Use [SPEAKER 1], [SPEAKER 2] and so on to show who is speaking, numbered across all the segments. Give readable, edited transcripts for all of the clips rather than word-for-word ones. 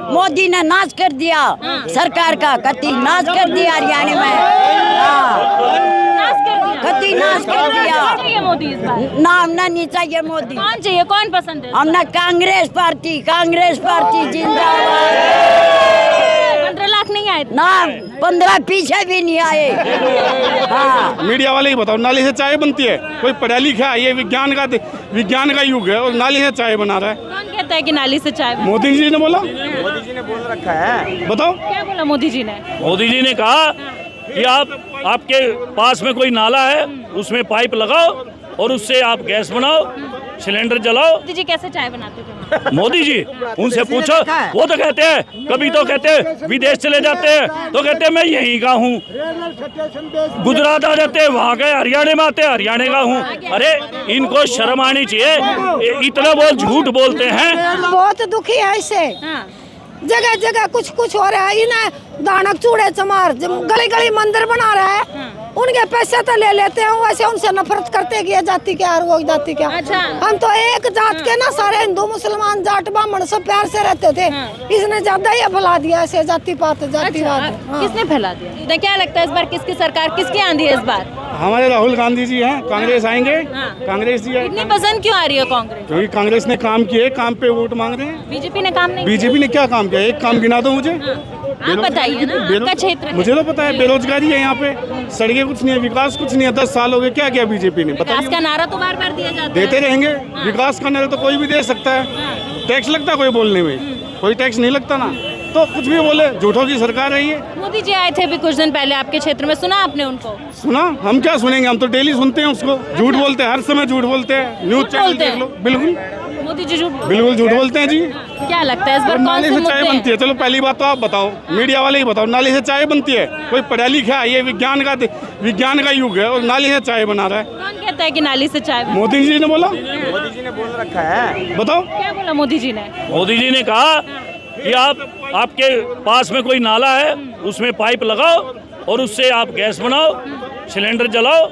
[SPEAKER 1] मोदी ने नाश कर दिया सरकार का, कति नाश कर दिया हरियाणा में। कति नाश कर दिया।
[SPEAKER 2] मोदी इस बार
[SPEAKER 1] नाम ना नहीं चाहिए मोदी।
[SPEAKER 2] कौन चाहिए, कौन पसंद है?
[SPEAKER 1] हमने कांग्रेस पार्टी जिंदाबाद।
[SPEAKER 2] 15 लाख नहीं आए
[SPEAKER 1] ना 15 पीछे भी नहीं आए। हाँ
[SPEAKER 3] मीडिया वाले ही बताओ, नाली से चाय बनती है? कोई पढ़ा लिखा है? ये विज्ञान का युग है और नाली से चाय बना रहा है।
[SPEAKER 2] कौन कहता है कि नाली से चाय बनती
[SPEAKER 3] मोदी जी ने बोला।
[SPEAKER 4] मोदी जी ने बोल रखा है।
[SPEAKER 3] बताओ
[SPEAKER 2] क्या बोला मोदी जी ने?
[SPEAKER 5] मोदी जी ने कहा कि आपके पास में कोई नाला है, उसमें पाइप लगाओ और उससे आप गैस बनाओ, सिलेंडर जलाओ।
[SPEAKER 2] मोदी जी कैसे चाय बनाते थे?
[SPEAKER 5] मोदी जी उनसे पूछो, वो तो कहते हैं, कभी तो कहते हैं विदेश चले जाते हैं तो कहते हैं मैं यहीं का हूँ, गुजरात आ जाते हैं, वहाँ गए, हरियाणा में आते हैं, हरियाणा का हूँ। अरे इनको शर्म आनी चाहिए, इतना वो झूठ बोलते हैं।
[SPEAKER 6] बहुत दुखी है इससे। जगह जगह कुछ हो रहा है। इन्हें दानक चूड़े चमार गली गली मंदिर बना रहा है, उनके पैसे तो ले लेते हैं, वैसे उनसे नफरत करते कि ये जाति क्या और वो जाति क्या।
[SPEAKER 2] अच्छा।
[SPEAKER 6] हम तो एक जात के ना, सारे हिंदू मुसलमान जाट ब्राह्मण सब प्यार से रहते थे। इसने ज्यादा ही फैला दिया ऐसे जातिवाद।
[SPEAKER 2] किसने फैला दिया? क्या लगता है इस बार किसकी सरकार, किसकी आंधी है इस बार?
[SPEAKER 3] हमारे राहुल गांधी जी हैं, कांग्रेस आएंगे। कांग्रेस जी
[SPEAKER 2] इतनी पसंद क्यों आ रही है कांग्रेस?
[SPEAKER 3] क्योंकि कांग्रेस ने काम किए, काम पे वोट मांग रहे हैं।
[SPEAKER 2] बीजेपी ने काम नहीं
[SPEAKER 3] बीजेपी ने क्या काम किया? एक काम गिना दो मुझे।
[SPEAKER 2] आप बताइए ना, आपका क्षेत्र
[SPEAKER 3] मुझे तो पता है, बेरोजगारी है यहाँ पे, सड़कें कुछ नहीं है, विकास कुछ नहीं है। 10 साल हो गए, क्या किया बीजेपी ने?
[SPEAKER 2] विकास का नारा तो बार बार दिया जाता है।
[SPEAKER 3] देते रहेंगे। विकास का नारा तो कोई भी दे सकता है। टैक्स लगता है कोई बोलने में? कोई टैक्स नहीं लगता ना, तो कुछ भी बोले। झूठों की सरकार है ये।
[SPEAKER 2] मोदी जी आए थे भी कुछ दिन पहले आपके क्षेत्र में, सुना आपने उनको?
[SPEAKER 3] सुना? हम क्या सुनेंगे, हम तो डेली सुनते हैं उसको। झूठ बोलते हैं, हर समय झूठ बोलते हैं। न्यूज चैनल देख लो। बिल्कुल
[SPEAKER 2] मोदी जी झूठ
[SPEAKER 3] बिल्कुल झूठ बोलते हैं जी।
[SPEAKER 2] क्या लगता है इस बार कौन
[SPEAKER 3] नाली
[SPEAKER 2] से
[SPEAKER 3] से
[SPEAKER 2] मुद्दे
[SPEAKER 3] चाय
[SPEAKER 2] हैं?
[SPEAKER 3] बनती है? चलो पहली बात तो आप बताओ, मीडिया वाले ही बताओ, नाली से चाय बनती है? कोई पढ़ा लिखा है? ये विज्ञान का युग है और नाली से चाय बना रहा है।
[SPEAKER 2] कौन कहता है कि नाली से चाय बनती
[SPEAKER 3] मोदी जी ने बोला।
[SPEAKER 4] मोदी जी ने बोल रखा है।
[SPEAKER 3] बताओ
[SPEAKER 2] क्या बोला मोदी जी ने?
[SPEAKER 5] मोदी जी ने कहा कि आपके पास में कोई नाला है, उसमें पाइप लगाओ और उससे आप गैस बनाओ, सिलेंडर जलाओ।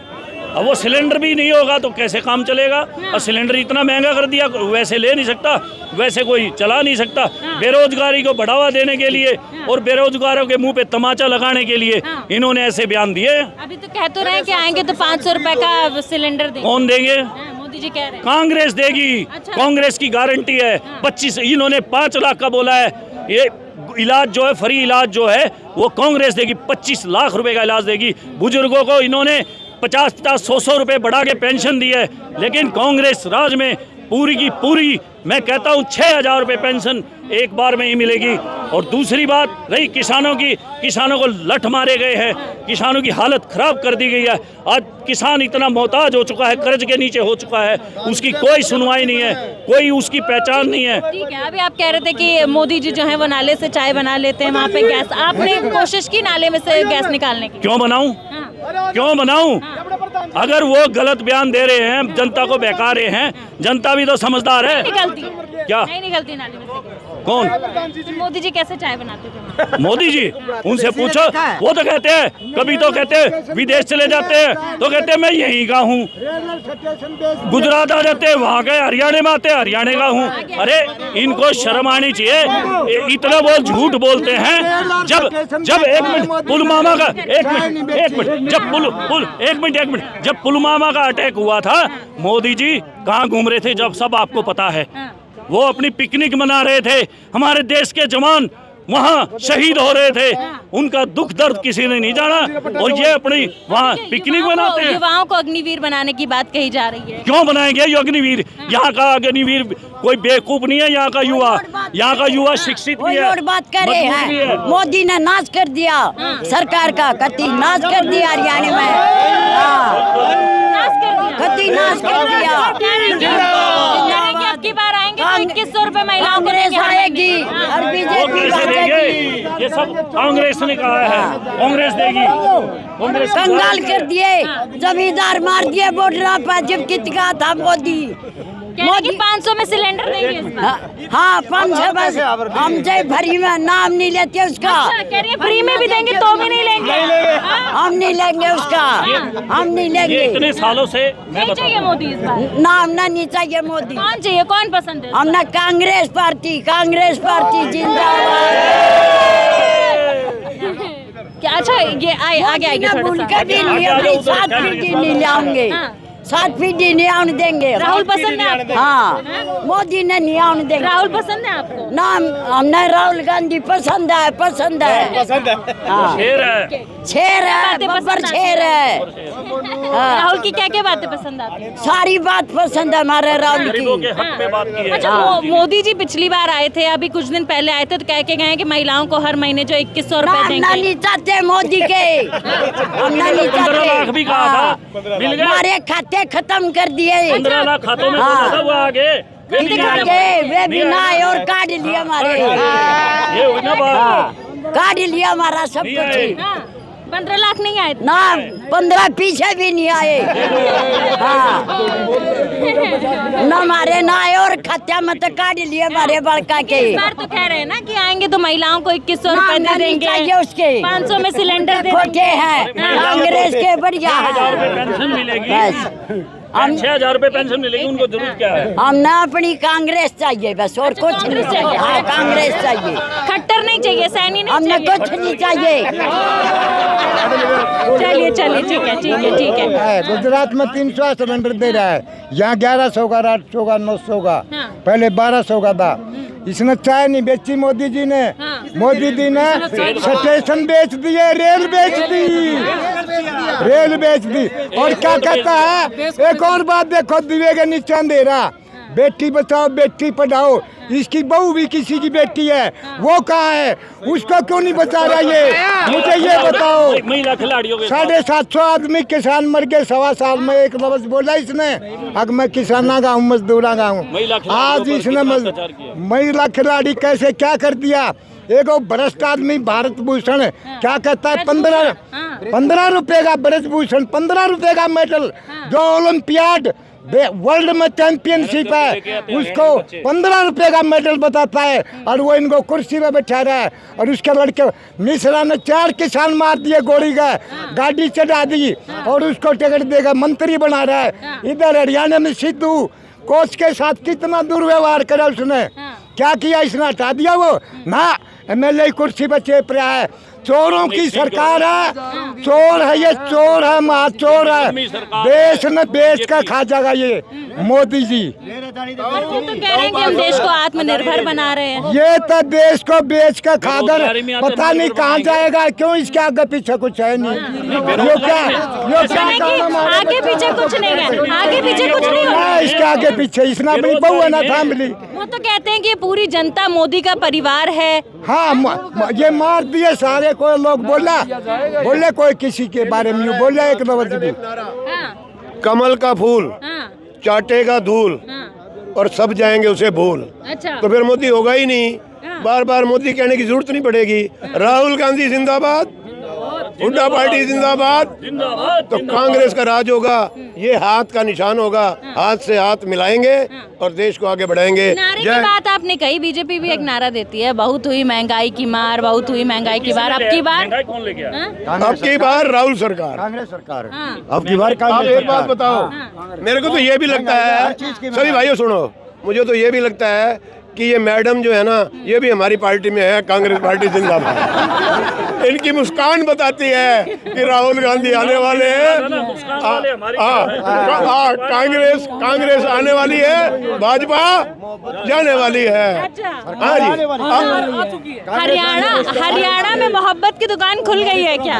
[SPEAKER 5] अब वो सिलेंडर भी नहीं होगा तो कैसे काम चलेगा? और सिलेंडर इतना महंगा कर दिया, वैसे ले नहीं सकता, वैसे कोई चला नहीं सकता। बेरोजगारी को बढ़ावा देने के लिए और बेरोजगारों के मुंह पे तमाचा लगाने के लिए इन्होंने ऐसे बयान दिए।
[SPEAKER 2] अभी तो कह तो रहे हैं कि आएंगे तो 500 रुपए का सिलेंडर देंगे।
[SPEAKER 5] कौन देंगे?
[SPEAKER 2] मोदी जी कह रहे हैं।
[SPEAKER 5] कांग्रेस देगी।
[SPEAKER 2] अच्छा।
[SPEAKER 5] कांग्रेस की गारंटी है। 25 इन्होंने 5 लाख का बोला है। ये इलाज जो है, फ्री इलाज जो है वो कांग्रेस देगी। 25 लाख रुपए का इलाज देगी। बुजुर्गों को इन्होंने 50-50, 100-100 रुपए बढ़ा के पेंशन दी है। लेकिन कांग्रेस राज में पूरी की पूरी, मैं कहता हूँ 6,000 रुपए पेंशन एक बार में ही मिलेगी। और दूसरी बात रही किसानों की, किसानों को लठ मारे गए हैं, किसानों की हालत खराब कर दी गई है। आज किसान इतना मोहताज हो चुका है, कर्ज के नीचे हो चुका है, उसकी कोई सुनवाई नहीं है, कोई उसकी पहचान नहीं है।
[SPEAKER 2] ठीक है, अभी आप कह रहे थे कि मोदी जी जो है वो नाले से चाय बना लेते हैं, वहाँ पे गैस, आपने कोशिश की नाले में से गैस निकालने की?
[SPEAKER 5] क्यों बनाऊं? क्यों बनाऊं? अगर वो गलत बयान दे रहे हैं, जनता को बहका रहे हैं, जनता भी तो समझदार है।
[SPEAKER 2] निकलती
[SPEAKER 5] क्या?
[SPEAKER 2] नहीं निकलती नाले में से?
[SPEAKER 5] कौन?
[SPEAKER 2] मोदी जी कैसे चाय बनाते थे?
[SPEAKER 5] मोदी जी उनसे पूछो, वो तो कहते हैं, कभी तो कहते हैं विदेश चले जाते हैं तो कहते हैं मैं यहीं का हूँ, गुजरात आ जाते हैं, वहाँ गए, हरियाणा में आते हैं, हरियाणा का हूँ। अरे इनको शर्म आनी चाहिए, इतना वो झूठ बोलते हैं। जब एक मिनट पुलवामा का, एक मिनट जब पुलवामा का अटैक हुआ था, मोदी जी कहाँ घूम रहे थे? जब सब आपको पता है, वो अपनी पिकनिक मना रहे थे। हमारे देश के जवान वहाँ शहीद हो रहे थे, उनका दुख दर्द किसी ने नहीं जाना, और ये अपनी वहाँ पिकनिक मनाते हैं।
[SPEAKER 2] युवाओं को अग्निवीर बनाने की बात कही जा रही है।
[SPEAKER 5] क्यों बनाएंगे ये अग्निवीर? यहाँ का अग्निवीर कोई बेवकूफ नहीं है। यहाँ का युवा शिक्षित भी है,
[SPEAKER 1] और बात कर रहे हैं। मोदी ने नाश कर दिया सरकार का, कति नाश कर दिया हरियाणा में। कति नाश कर दिया।
[SPEAKER 2] आपकी बार आएंगे तो 2100 रुपए महिलाओं को
[SPEAKER 1] कांग्रेस आएगी और बीजेपी आएगी।
[SPEAKER 5] ये सब कांग्रेस ने कहा है, कांग्रेस देगी। कांग्रेस
[SPEAKER 1] कंगाल कर दिए, जमींदार मार दिए बॉर्डर पर, जब कितना था मोदी।
[SPEAKER 2] मोदी 500 में सिलेंडर देंगे इस बार।
[SPEAKER 1] हाँ 500 बस, हम जय भरी में नाम नहीं लेते उसका।
[SPEAKER 2] कह रही है फ्री में भी देंगे तो भी नहीं लेंगे।
[SPEAKER 1] हम नहीं लेंगे उसका, हम नहीं लेंगे।
[SPEAKER 5] इतने सालों से मैं
[SPEAKER 2] नहीं चाहिए मोदी इस बार।
[SPEAKER 1] नाम ना नहीं चाहिए मोदी।
[SPEAKER 2] कौन चाहिए, कौन पसंद है?
[SPEAKER 1] हमने कांग्रेस पार्टी जिंदाबाद।
[SPEAKER 2] ये आगे आगे थोड़ा
[SPEAKER 1] भूल
[SPEAKER 2] सा।
[SPEAKER 1] के भी नहीं अपनी 7 फीट नहीं लाएंगे,
[SPEAKER 2] हाँ।
[SPEAKER 1] 7 फीट नहीं आने देंगे।
[SPEAKER 2] राहुल पसंद है आपको?
[SPEAKER 1] हाँ, मोदी ने नहीं आने देंगे।
[SPEAKER 2] राहुल पसंद है आपको?
[SPEAKER 1] ना, हमने राहुल गांधी पसंद है, पसंद है।
[SPEAKER 4] पसंद है।
[SPEAKER 1] हाँ,
[SPEAKER 5] शेर है,
[SPEAKER 1] शेर है,
[SPEAKER 2] बातें
[SPEAKER 1] बब्बर
[SPEAKER 2] पसंद आती
[SPEAKER 1] शेर है। हाँ,
[SPEAKER 2] राहुल की क्या क्या बातें पसंद आती हैं?
[SPEAKER 1] सारी बात पसंद है हमारे राहुल
[SPEAKER 5] गरीबों के
[SPEAKER 1] की।
[SPEAKER 5] हक में बात की है।
[SPEAKER 2] अच्छा, मोदी जी पिछली बार आए थे, अभी कुछ दिन पहले आए थे, तो कह के गए हैं कि महिलाओं को हर महीने जो 2100 रुपए
[SPEAKER 1] हम
[SPEAKER 2] देंगे।
[SPEAKER 1] नहीं चाहते मोदी के, हम नहीं
[SPEAKER 5] 15 लाख भी कहा
[SPEAKER 1] चाहते।
[SPEAKER 5] था, मिल गए।
[SPEAKER 1] हमारे खाते खत्म कर दिए।
[SPEAKER 5] 15 लाख खातों में
[SPEAKER 1] हाँ।
[SPEAKER 5] पहुंचा हुआ आगे, वे भी नहीं आए।
[SPEAKER 1] वे भी ना आए और काट लिया हमारे।
[SPEAKER 5] ये हुई ना बात।
[SPEAKER 1] हाँ, काट लिया हमारा सब
[SPEAKER 5] नहीं आए।
[SPEAKER 1] कुछ।
[SPEAKER 2] हाँ, 15 लाख नहीं आए थे।
[SPEAKER 1] ना 15 पीछे भी नहीं आए। हाँ, न हमारे ना आए और खाते में तो काट लिए हमारे बड़का के।
[SPEAKER 2] इस बार तो कह रहे हैं ना कि आएंगे तो महिलाओं को 2100
[SPEAKER 1] ना,
[SPEAKER 2] रुपए दे
[SPEAKER 1] नहीं
[SPEAKER 2] देंगे,
[SPEAKER 1] चाहिए उसके।
[SPEAKER 2] 500 में सिलेंडर दे
[SPEAKER 1] खोटे
[SPEAKER 2] देंगे।
[SPEAKER 1] हैं, कांग्रेस के बढ़िया
[SPEAKER 5] 6,000 रुपए
[SPEAKER 1] है।
[SPEAKER 5] पेंशन मिलेगी।
[SPEAKER 1] बस हम
[SPEAKER 5] 6,000 रुपए पेंशन मिलेगी, उनको जरूरत क्या है?
[SPEAKER 1] हमने अपनी कांग्रेस चाहिए बस, और कुछ नहीं
[SPEAKER 2] कांग्रेस चाहिए।
[SPEAKER 1] हाँ, कांग्रेस चाहिए।
[SPEAKER 2] खट्टर नहीं चाहिए, सैनी नहीं
[SPEAKER 1] हमने
[SPEAKER 2] चाहिए।
[SPEAKER 1] कुछ नहीं चाहिए।
[SPEAKER 2] चलिए चलिए, ठीक है, ठीक है, ठीक है।
[SPEAKER 7] गुजरात में 300 सिलेंडर दे रहा है, यहाँ 1100 का, 800 का, 900 का,
[SPEAKER 2] हाँ।
[SPEAKER 7] पहले 1200 का था। इसने चाय नहीं बेची मोदी जी ने।
[SPEAKER 2] हाँ।
[SPEAKER 7] मोदी जी ने स्टेशन बेच दिए, रेल बेच दी, रेल बेच दी। और क्या कहता है, एक और बात देखो, दिए के नीचे अंधेरा, बेटी बचाओ बेटी पढ़ाओ। इसकी बहू भी किसी की बेटी है, वो कहाँ है, उसको क्यों नहीं बचा रहा ये, मुझे ये बताओ।
[SPEAKER 5] महिला खिलाड़ियों के
[SPEAKER 7] 750 आदमी किसान मर गए 1.25 साल में। एक लफ्ज बोला इसने, अब मैं किसाना का हूँ, मजदूरा का हूँ।
[SPEAKER 5] महिला खिलाड़ियों
[SPEAKER 7] आज
[SPEAKER 5] पर
[SPEAKER 7] इसने
[SPEAKER 5] कितना अत्याचार किया?
[SPEAKER 7] महिला खिलाड़ी कैसे क्या कर दिया। एक वो भ्रष्ट आदमी भारत भूषण क्या कहता है, 15 रुपए का ब्रज भूषण, 15 रुपए का मेडल, जो ओलंपियाड वर्ल्ड में चैंपियनशिप है, उसको 15 रुपए का मेडल बताता है, और वो इनको कुर्सी में बैठा रहा है। और उसके लड़के मिश्रा ने 4 किसान मार दिए गोली का, गाड़ी चढ़ा दी, और उसको टिकट देगा मंत्री बना रहा है। इधर हरियाणा में सिद्धू कोच के साथ कितना दुर्व्यवहार करा उसने, क्या किया, इसने हटा दिया वो ना। MLA कुर्सी पर चेप रहा है। चोरों की सरकार है, चोर है ये, चोर है, महाचोर है। देश में बेच कर खा जाएगा ये मोदी जी।
[SPEAKER 2] और वो तो कह रहे हैं कि हम देश को आत्मनिर्भर बना रहे हैं।
[SPEAKER 7] ये तो देश को बेच कर खाकर पता नहीं कहाँ जाएगा, क्यों इसके आगे पीछे कुछ है नहीं। यो क्या
[SPEAKER 2] नहीं कि आगे पीछे कुछ नहीं है, आगे पीछे कुछ नहीं
[SPEAKER 7] है
[SPEAKER 2] है।
[SPEAKER 7] इसके आगे पीछे, इसने अपनी बहू है ना फैमिली।
[SPEAKER 2] वो तो कहते हैं कि ये पूरी जनता मोदी का परिवार है।
[SPEAKER 7] हाँ, ये मार दिए सारे। कोई लोग बोले कोई किसी के बारे में यूं बोला एक लफ्ज भी।
[SPEAKER 2] हाँ,
[SPEAKER 8] कमल का फूल
[SPEAKER 2] हाँ,
[SPEAKER 8] चाटेगा धूल,
[SPEAKER 2] हाँ।
[SPEAKER 8] और सब जाएंगे उसे भूल।
[SPEAKER 2] अच्छा,
[SPEAKER 8] तो फिर मोदी होगा ही नहीं। बार बार मोदी कहने की जरूरत नहीं पड़ेगी। राहुल गांधी जिंदाबाद, हुड्डा पार्टी जिंदाबाद। तो कांग्रेस का राज होगा, ये हाथ का निशान होगा, हाथ से हाथ मिलाएंगे और देश को आगे बढ़ाएंगे।
[SPEAKER 2] नारे की बात आपने कही, बीजेपी भी एक नारा देती है, बहुत हुई महंगाई की मार, बहुत हुई महंगाई की बार। अब की बार
[SPEAKER 5] महंगाई कौन ले गया?
[SPEAKER 2] हाँ?
[SPEAKER 8] अब की बार राहुल सरकार।
[SPEAKER 7] कांग्रेस सरकार
[SPEAKER 2] हाँ।
[SPEAKER 7] अब की बार
[SPEAKER 8] आप
[SPEAKER 7] कांग्रेस
[SPEAKER 8] एक बात
[SPEAKER 7] सरकार।
[SPEAKER 8] बताओ, मेरे को तो ये भी लगता है, सभी भाइयों सुनो, मुझे तो ये भी लगता है कि ये मैडम जो है ना, ये भी हमारी पार्टी में है, कांग्रेस पार्टी जिंदाबाद। इनकी मुस्कान बताती है कि राहुल गांधी आने वाले हैं। कांग्रेस आने वाली है, भाजपा जाने वाली है। हाँ जी।
[SPEAKER 2] हरियाणा में मोहब्बत की दुकान खुल गई है क्या?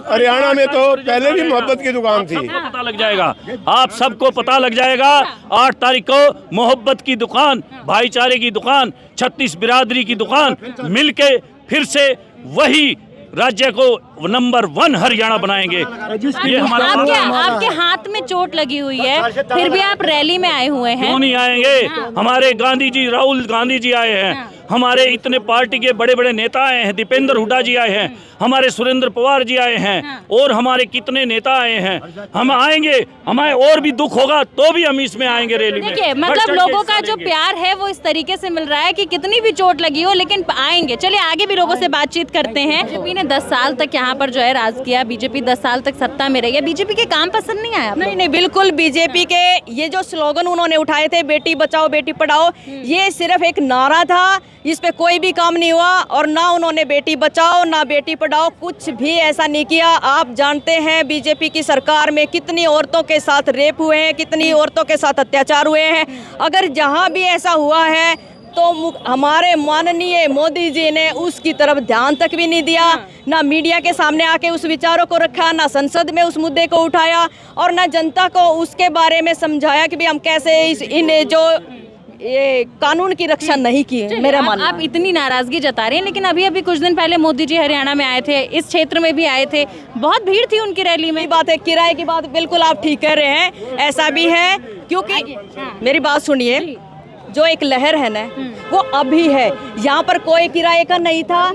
[SPEAKER 8] हरियाणा में तो पहले भी मोहब्बत की दुकान थी।
[SPEAKER 5] पता लग जाएगा, आप सबको पता लग जाएगा। 8 तारीख को मोहब्बत की दुकान, भाईचारे की दुकान, 36 बिरादरी की दुकान मिलके फिर से वही राज्य को नंबर 1 हरियाणा बनाएंगे। ये हमारा
[SPEAKER 2] आपके हाथ में चोट लगी हुई है, फिर भी आप रैली में आए हुए हैं।
[SPEAKER 5] क्यों नहीं आएंगे? हमारे गांधी जी, राहुल गांधी जी आए हैं, हमारे इतने पार्टी के बड़े बड़े नेता आए हैं, दीपेंद्र हुड्डा जी आए हैं, हमारे सुरेंद्र पवार जी आए हैं, और हमारे कितने नेता आए हैं। हम आएंगे, हमें और भी दुख होगा तो भी हम इसमें आएंगे रैली में।
[SPEAKER 2] देखिए, मतलब लोगों का जो प्यार है वो इस तरीके से मिल रहा है कि कितनी भी चोट लगी हो लेकिन आएंगे। चलिए आगे भी लोगों से बातचीत करते हैं। बीजेपी ने 10 साल तक यहाँ पर जो है राज किया, बीजेपी 10 साल तक सत्ता में रही है। बीजेपी के काम पसंद नहीं आया?
[SPEAKER 9] नहीं नहीं, बिल्कुल। बीजेपी के ये जो स्लोगन उन्होंने उठाए थे, बेटी बचाओ बेटी पढ़ाओ, ये सिर्फ एक नारा था इस पे कोई भी काम नहीं हुआ और ना उन्होंने बेटी बचाओ ना बेटी पढ़ाओ, कुछ भी ऐसा नहीं किया। आप जानते हैं बीजेपी की सरकार में कितनी औरतों के साथ रेप हुए हैं, कितनी औरतों के साथ अत्याचार हुए हैं। अगर जहां भी ऐसा हुआ है तो हमारे माननीय मोदी जी ने उसकी तरफ ध्यान तक भी नहीं दिया, ना मीडिया के सामने आके उस विचारों को रखा, ना संसद में उस मुद्दे को उठाया और ना जनता को उसके बारे में समझाया कि भी हम कैसे इन जो ये कानून की रक्षा नहीं की। मेरा मानना
[SPEAKER 2] आप इतनी नाराजगी जता रहे हैं, लेकिन अभी अभी कुछ दिन पहले मोदी जी हरियाणा में आए थे, इस क्षेत्र में भी आए थे, बहुत भीड़ थी उनकी रैली में।
[SPEAKER 9] बात है किराए की बात, बिल्कुल आप ठीक कह रहे हैं, ऐसा भी है क्योंकि मेरी बात सुनिए, जो एक लहर है ना वो अभी है, यहाँ पर कोई किराए का नहीं था।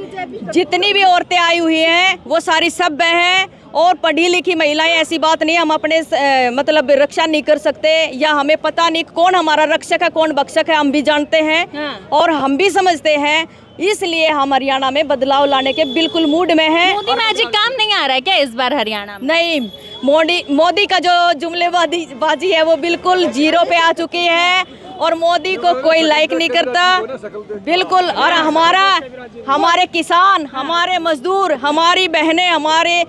[SPEAKER 9] जितनी भी औरतें आई हुई हैं वो सारी सभ्य हैं और पढ़ी लिखी महिलाएं। ऐसी बात नहीं हम अपने मतलब रक्षा नहीं कर सकते या हमें पता नहीं कौन हमारा रक्षक है कौन भक्षक है, हम भी जानते हैं और हम भी समझते हैं। इसलिए हम हरियाणा में बदलाव लाने के बिल्कुल मूड में हैं।
[SPEAKER 2] मोदी मैजिक काम नहीं आ रहा है क्या इस बार हरियाणा में?
[SPEAKER 9] नहीं, मोदी का जो जुमलेबाजी है वो बिल्कुल जीरो पे आ चुकी है और मोदी को कोई लाइक नहीं करता बिल्कुल। और हमारे किसान, हमारे मजदूर, हमारी बहनें, हमारे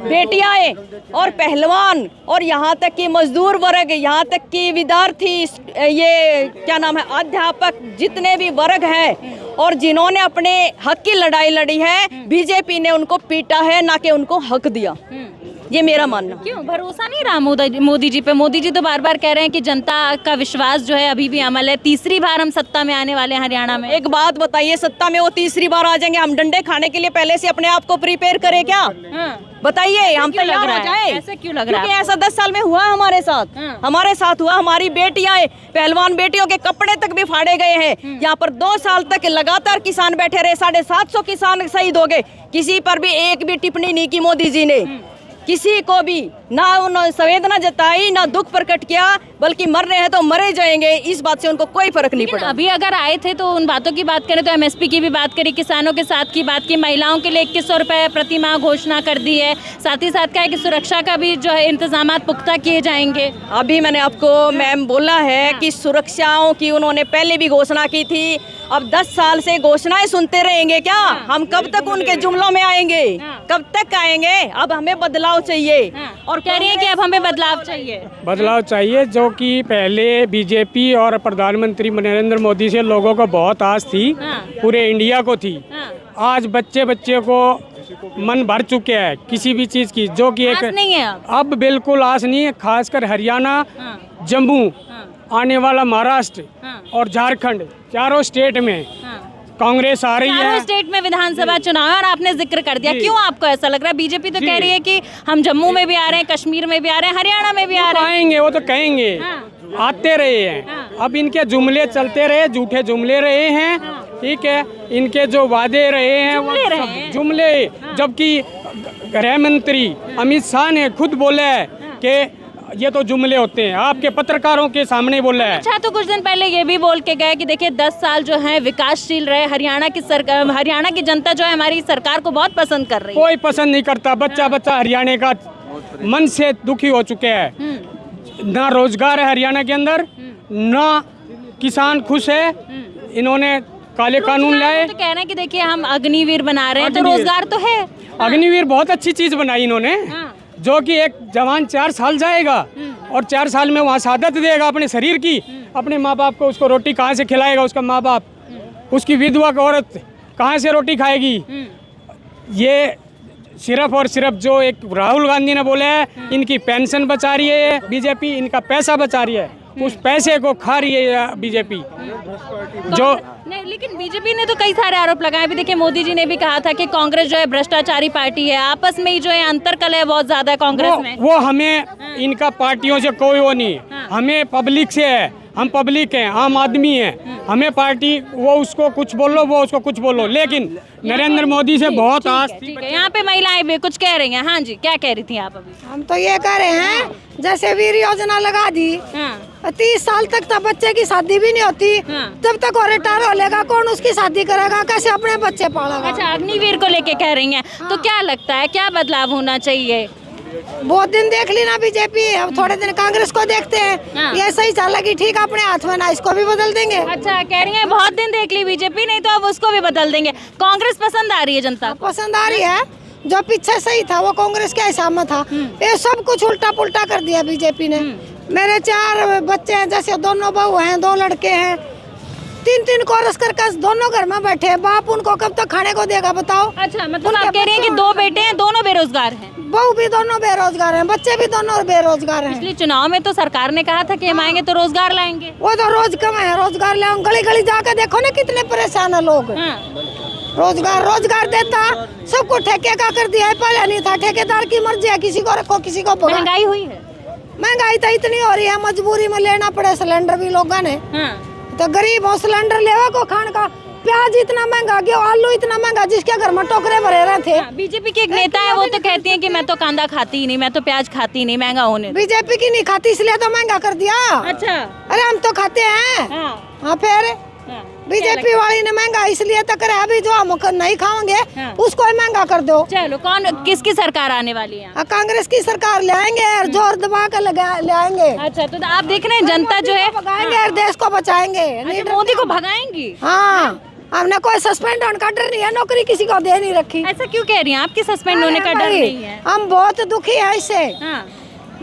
[SPEAKER 9] बेटियां और पहलवान और यहाँ तक कि मजदूर वर्ग, यहाँ तक कि विद्यार्थी, ये क्या नाम है, अध्यापक, जितने भी वर्ग हैं और जिन्होंने अपने हक की लड़ाई लड़ी है, बीजेपी ने उनको पीटा है ना कि उनको हक दिया। ये मेरा मानना।
[SPEAKER 2] क्यों भरोसा नहीं रहा मोदी जी पे? मोदी जी तो बार बार कह रहे हैं कि जनता का विश्वास जो है अभी भी अमल है, तीसरी बार हम सत्ता में आने वाले हैं हरियाणा में।
[SPEAKER 9] एक बात बताइए, सत्ता में वो तीसरी बार आ जाएंगे, हम डंडे खाने के लिए पहले से अपने आप को प्रिपेयर करें क्या? बताइए, हम तैयार हो जाए।
[SPEAKER 2] ऐसे क्यों लग रहा है?
[SPEAKER 9] क्योंकि ऐसा 10 साल में हुआ हमारे साथ, हमारे साथ हुआ। हमारी बेटियां, पहलवान बेटियों के कपड़े तक भी फाड़े गए हैं। यहाँ पर 2 साल तक लगातार किसान बैठे रहे, 750 किसान शहीद हो गए। किसी पर भी एक भी टिप्पणी नहीं की मोदी जी ने, किसी को भी ना उन्होंने संवेदना जताई, ना दुख प्रकट किया, बल्कि मर रहे हैं तो मरे जाएंगे, इस बात से उनको कोई फर्क नहीं पड़ा।
[SPEAKER 2] अभी अगर आए थे तो उन बातों की बात करें तो एमएसपी की भी बात करी, किसानों के साथ की बात की, महिलाओं के लिए 2100 रुपए प्रति माह घोषणा कर दी है, साथ ही साथ क्या है कि सुरक्षा का भी जो है इंतजाम पुख्ता किए जाएंगे।
[SPEAKER 9] अभी मैंने आपको मैम बोला है कि सुरक्षाओं की उन्होंने पहले भी घोषणा की थी। अब 10 साल से घोषणाएं सुनते रहेंगे क्या? हम कब तक उनके जुमलों में आएंगे? कब तक आएंगे? अब हमें बदलाव चाहिए।
[SPEAKER 2] और कह रही है कि अब हमें बदलाव चाहिए।
[SPEAKER 10] बदलाव चाहिए, जो कि पहले बीजेपी और प्रधानमंत्री नरेंद्र मोदी से लोगों को बहुत आस थी, पूरे इंडिया को थी। आज बच्चे को मन भर चुके हैं किसी भी चीज की, जो कि एक
[SPEAKER 2] नहीं है
[SPEAKER 10] अब बिल्कुल आस नहीं है। खासकर हरियाणा, जम्मू, आने वाला महाराष्ट्र और झारखंड, चारों स्टेट में कांग्रेस आ रही है।
[SPEAKER 2] चारों स्टेट में विधानसभा चुनाव है और आपने जिक्र कर दिया, क्यों आपको ऐसा लग रहा है? बीजेपी तो कह रही है कि हम जम्मू में भी आ रहे हैं, कश्मीर में भी आ रहे हैं, हरियाणा में भी आ रहे हैं।
[SPEAKER 10] आएंगे, वो तो कहेंगे, आते रहे हैं। अब इनके जुमले चलते रहे, झूठे जुमले रहे हैं, ठीक है। इनके जो वादे रहे हैं वो जुमले, जबकि गृह मंत्री अमित शाह ने खुद बोला है कि ये तो जुमले होते हैं, आपके पत्रकारों के सामने बोला है।
[SPEAKER 2] अच्छा, तो कुछ दिन पहले ये भी बोल के गए कि देखिए 10 साल जो है विकासशील रहे, हरियाणा की सरकार, हरियाणा की जनता जो है हमारी सरकार को बहुत पसंद कर रही है।
[SPEAKER 10] कोई पसंद नहीं करता, बच्चा हरियाणा का मन से दुखी हो चुके हैं। ना रोजगार है हरियाणा के अंदर, ना किसान खुश है। इन्होंने काले कानून लाए,
[SPEAKER 2] तो कह रहे हैं कि देखिए हम अग्निवीर बना रहे हैं, तो रोजगार तो है।
[SPEAKER 10] अग्निवीर बहुत अच्छी चीज बनाई इन्होंने, जो कि एक जवान 4 साल जाएगा और 4 साल में वहाँ शहादत देगा अपने शरीर की, अपने माँ बाप को, उसको रोटी कहाँ से खिलाएगा उसका माँ बाप, उसकी विधवा औरत कहाँ से रोटी खाएगी। ये सिर्फ और सिर्फ जो एक राहुल गांधी ने बोला है, इनकी पेंशन बचा रही है बीजेपी, इनका पैसा बचा रही है, उस पैसे को खा रही है बीजेपी। जो
[SPEAKER 2] नहीं, लेकिन बीजेपी ने तो कई सारे आरोप लगाए। अभी देखिए मोदी जी ने भी कहा था कि कांग्रेस जो है भ्रष्टाचारी पार्टी है, आपस में ही जो है अंतरकलह है बहुत ज्यादा है कांग्रेस में।
[SPEAKER 10] वो हमें इनका पार्टियों से कोई वो नहीं, हमें पब्लिक से है, हम पब्लिक हैं, आम आदमी हैं। हमें पार्टी वो उसको कुछ बोलो, वो उसको कुछ बोलो, लेकिन नरेंद्र मोदी से बहुत आस थी।
[SPEAKER 2] यहाँ पे महिलाएं भी कुछ कह रही हैं। हाँ जी, क्या कह रही थी आप अभी?
[SPEAKER 6] हम तो ये कह रहे हैं, जैसे वीर योजना लगा दी, 30 साल तक तो बच्चे की शादी भी नहीं होती, जब तक वो रिटायर हो लेगा कौन उसकी शादी करेगा, कैसे अपने बच्चे पालेगा?
[SPEAKER 2] अच्छा, अग्निवीर को लेके कह रही हैं, तो क्या लगता है क्या बदलाव होना चाहिए?
[SPEAKER 6] बहुत दिन देख ली ना बीजेपी, अब थोड़े दिन कांग्रेस को देखते हैं। ये सही चलेगी ठीक अपने हाथ में ना, इसको भी बदल देंगे।
[SPEAKER 2] अच्छा, कह रही हैं बहुत दिन देख ली बीजेपी, नहीं तो अब उसको भी बदल देंगे। कांग्रेस पसंद आ रही है जनता को?
[SPEAKER 6] पसंद आ रही है, जो पीछे सही था वो कांग्रेस के हिसाब में था, ये सब कुछ उल्टा पुल्टा कर दिया बीजेपी ने। मेरे 4 बच्चे हैं, जैसे दोनों बहू हैं, 2 लड़के हैं, 3-3 कोरस करके दोनों घर में बैठे हैं। बाप उनको कब तक खाने को देगा बताओ?
[SPEAKER 2] अच्छा, मतलब आप कह रही हैं कि 2 बेटे हैं, दोनों बेरोजगार हैं?
[SPEAKER 6] बहू भी दोनों बेरोजगार हैं, बच्चे भी दोनों बेरोजगार हैं।
[SPEAKER 2] पिछले चुनाव में तो सरकार ने कहा था कि हम आएंगे तो रोजगार लाएंगे।
[SPEAKER 6] वो तो रोज कम है, रोजगार ले गली गली जाके देखो ना कितने परेशान है लोग। रोजगार देता, सबको ठेके का कर दिया है, पहले नहीं था। ठेकेदार की मर्जी है, किसी को रखो किसी को भगा।
[SPEAKER 2] महंगाई हुई है?
[SPEAKER 6] महंगाई तो इतनी हो रही है, मजबूरी में लेना पड़े सिलेंडर भी लोगों ने। तो गरीब हो, सिलेंडर लेवा को खान का। प्याज इतना महंगा गया, आलू इतना महंगा, जिसके घर में टोकरे भरे रहे थे।
[SPEAKER 2] बीजेपी की एक नेता है, वो तो कहती है कि मैं तो कांदा खाती ही नहीं, मैं तो प्याज खाती ही नहीं, महंगा होने।
[SPEAKER 6] बीजेपी की नहीं खाती इसलिए तो महंगा कर दिया।
[SPEAKER 2] अच्छा,
[SPEAKER 6] अरे हम तो खाते हैं। हाँ फिर बीजेपी वाली ने महंगा इसलिए तो करे, अभी जो हम नहीं खाएंगे उसको ही महंगा कर दो।
[SPEAKER 2] चलो, कौन किसकी सरकार आने वाली है?
[SPEAKER 6] कांग्रेस की सरकार ले आएंगे और जोर दबा कर ले आएंगे।
[SPEAKER 2] अच्छा, तो आप देख रहे हैं जनता जो है
[SPEAKER 6] भगाएंगे और देश को बचाएंगे।
[SPEAKER 2] अच्छा, मोदी को भगाएंगी?
[SPEAKER 6] हाँ, हमने कोई सस्पेंड होने का डर नहीं है, नौकरी किसी को दे नहीं रखी।
[SPEAKER 2] ऐसा क्यों कह रही हैं? आपकी सस्पेंड होने का डर नहीं है?
[SPEAKER 6] हम बहुत दुखी है इससे।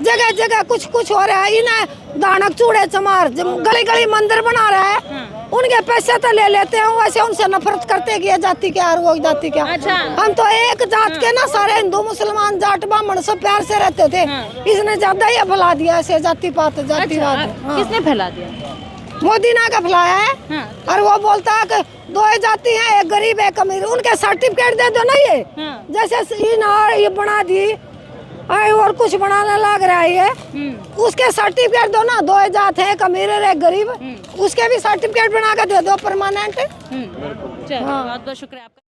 [SPEAKER 6] जगह जगह कुछ कुछ हो रहा है, इन्हें दानक चूड़े चमार गली गली मंदिर बना रहा है, उनके पैसे तो ले लेते हैं, वैसे उनसे नफरत करते कि ये जाति क्या और वो जाति क्या।
[SPEAKER 2] अच्छा।
[SPEAKER 6] हम तो एक जात के ना, सारे हिंदू मुसलमान जाट ब्राह्मण सब प्यार से रहते थे। इसने ज्यादा ही फैला दिया ऐसे जाति पात जातिवाद।
[SPEAKER 2] किसने फैला दिया?
[SPEAKER 6] मोदी ने का फैलाया है। और वो बोलता है कि 2 जाति हैं, एक गरीब एक अमीर, उनके सर्टिफिकेट दे दो ना। ये जैसे ये बना दी और कुछ बनाने लग रहा है, ये उसके सर्टिफिकेट दो ना। 2 जात है, एक अमीर और एक गरीब, उसके भी सर्टिफिकेट बना के दे दो परमानेंट।
[SPEAKER 2] चलो, बहुत बहुत शुक्रिया आपका।